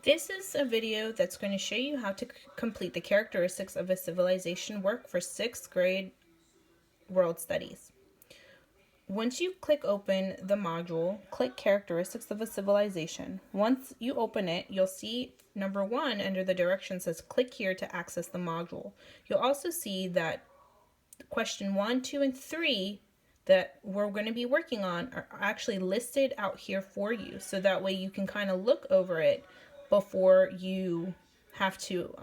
This is a video that's going to show you how to complete the characteristics of a civilization work for 6th grade world studies. Once you click open the module, click characteristics of a civilization. Once you open it, you'll see number 1 under the directions says click here to access the module. You'll also see that question 1, 2, and 3 that we're going to be working on are actually listed out here for you, so that way you can kind of look over it before you have to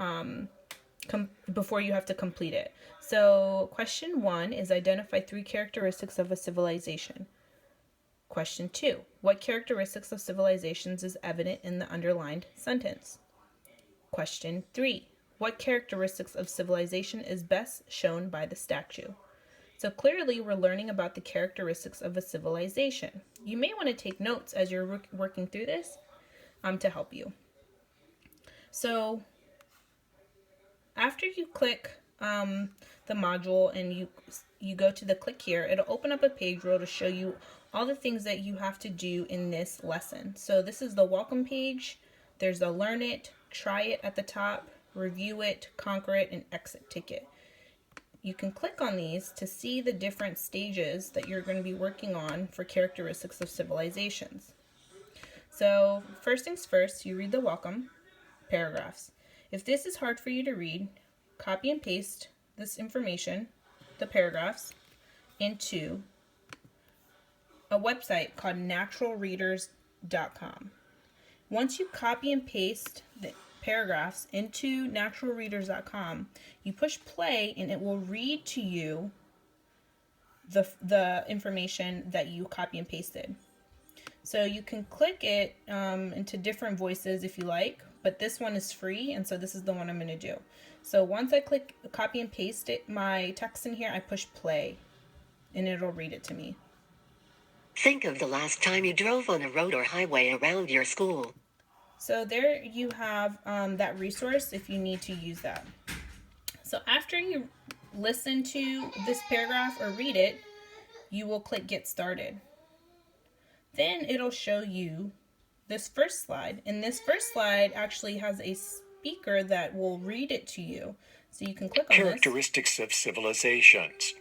complete it. So question 1 is identify 3 characteristics of a civilization. Question 2, what characteristics of civilizations is evident in the underlined sentence? Question 3, what characteristics of civilization is best shown by the statue? So clearly we're learning about the characteristics of a civilization. You may want to take notes as you're working through this to help you. So after you click the module and you go to the click here, it'll open up a page where it'll show you all the things that you have to do in this lesson. So this is the welcome page. There's a learn it, try it at the top, review it, conquer it, and exit ticket. You can click on these to see the different stages that you're going to be working on for characteristics of civilizations. So first things first, you read the welcome paragraphs. If this is hard for you to read, copy and paste this information, the paragraphs, into a website called naturalreaders.com. Once you copy and paste the paragraphs into naturalreaders.com, you push play and it will read to you the information that you copy and pasted. So you can click it into different voices if you like, but this one is free, and so this is the one I'm going to do. So once I click copy and paste my text in here, I push play and it'll read it to me. Think of the last time you drove on a road or highway around your school. So there you have that resource if you need to use that. So after you listen to this paragraph or read it, you will click get started. Then it'll show you this first slide, and this first slide actually has a speaker that will read it to you. So you can click on Characteristics of civilizations.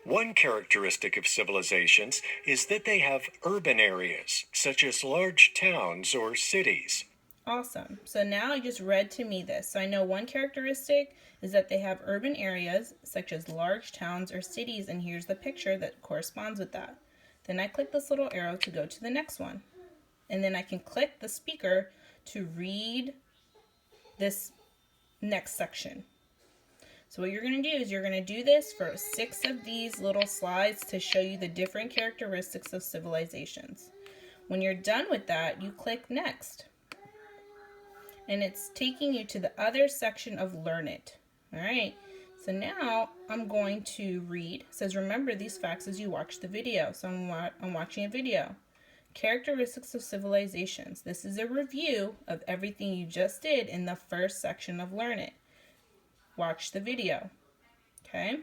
One characteristic of civilizations is that they have urban areas, such as large towns or cities. Awesome. So now I just read to me this. So I know one characteristic is that they have urban areas, such as large towns or cities, and here's the picture that corresponds with that. Then I click this little arrow to go to the next one. And then I can click the speaker to read this next section. So what you're going to do is you're going to do this for 6 of these little slides to show you the different characteristics of civilizations. When you're done with that, you click next. And it's taking you to the other section of Learn It. All right. So now I'm going to read. It says, remember these facts as you watch the video. So I'm watching a video. Characteristics of civilizations. This is a review of everything you just did in the first section of Learn It. Watch the video. Okay?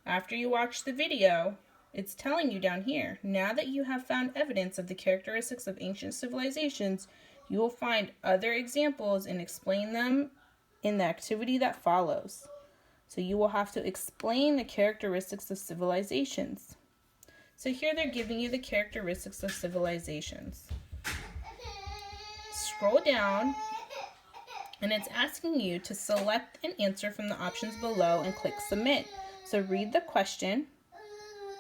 After you watch the video, it's telling you down here, now that you have found evidence of the characteristics of ancient civilizations, you will find other examples and explain them in the activity that follows. So you will have to explain the characteristics of civilizations. So here they're giving you the characteristics of civilizations. Scroll down, and it's asking you to select an answer from the options below and click submit. So read the question,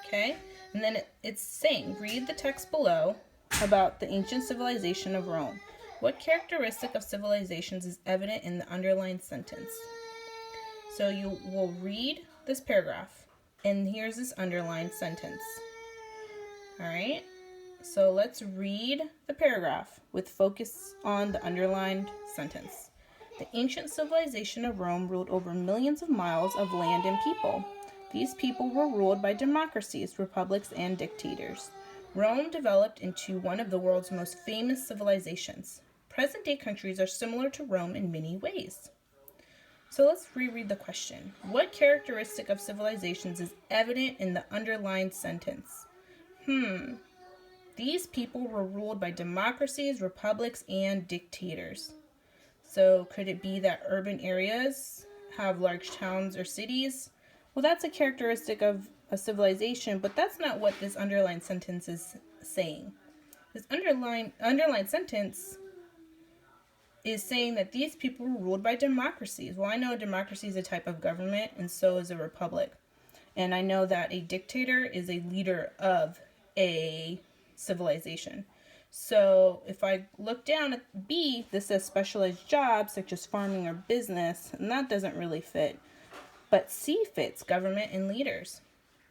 okay? And then it's saying, read the text below about the ancient civilization of Rome. What characteristic of civilizations is evident in the underlined sentence? So you will read this paragraph, and here's this underlined sentence. All right, so let's read the paragraph with focus on the underlined sentence. The ancient civilization of Rome ruled over millions of miles of land and people. These people were ruled by democracies, republics, and dictators. Rome developed into one of the world's most famous civilizations. Present-day countries are similar to Rome in many ways. So let's reread the question. What characteristic of civilizations is evident in the underlined sentence? These people were ruled by democracies, republics, and dictators. So could it be that urban areas have large towns or cities? Well, that's a characteristic of a civilization, but that's not what this underlined sentence is saying. This underlined sentence is saying that these people were ruled by democracies. Well, I know a democracy is a type of government, and so is a republic. And I know that a dictator is a leader of a civilization. So if I look down at B, this says specialized jobs such as farming or business, and that doesn't really fit. But C fits, government and leaders.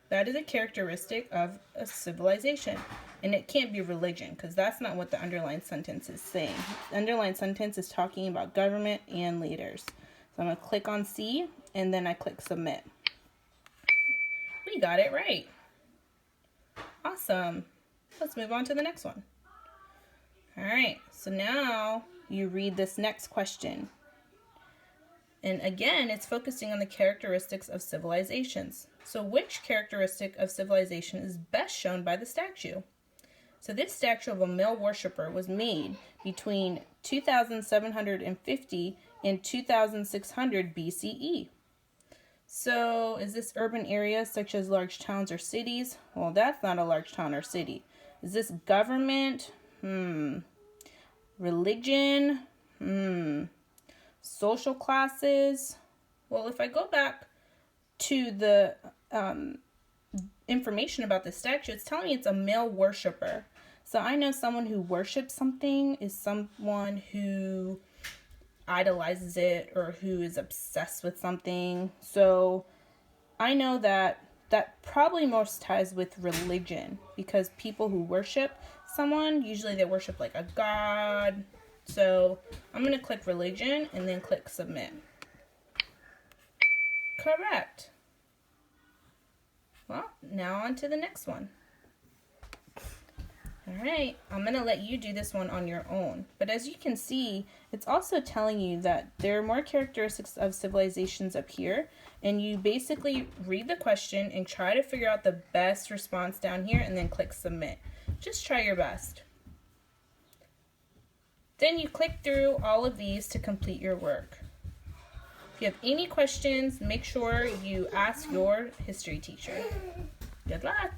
That is a characteristic of a civilization. And it can't be religion, because that's not what the underlined sentence is saying. The underlined sentence is talking about government and leaders. So I'm going to click on C, and then I click submit. We got it right. Awesome. Let's move on to the next one. All right, so now you read this next question. And again, it's focusing on the characteristics of civilizations. So which characteristic of civilization is best shown by the statue? So this statue of a male worshiper was made between 2750 and 2600 BCE. So is this urban areas such as large towns or cities? Well, that's not a large town or city. Is this government? Religion? Social classes? Well, if I go back to the information about the statue, it's telling me it's a male worshiper. So I know someone who worships something is someone who idolizes it or who is obsessed with something. So I know that probably most ties with religion, because people who worship someone, usually they worship like a god. So I'm going to click religion and then click submit. Correct. Well, now on to the next one. All right, I'm going to let you do this one on your own. But as you can see, it's also telling you that there are more characteristics of civilizations up here. And you basically read the question and try to figure out the best response down here and then click submit. Just try your best. Then you click through all of these to complete your work. If you have any questions, make sure you ask your history teacher. Good luck!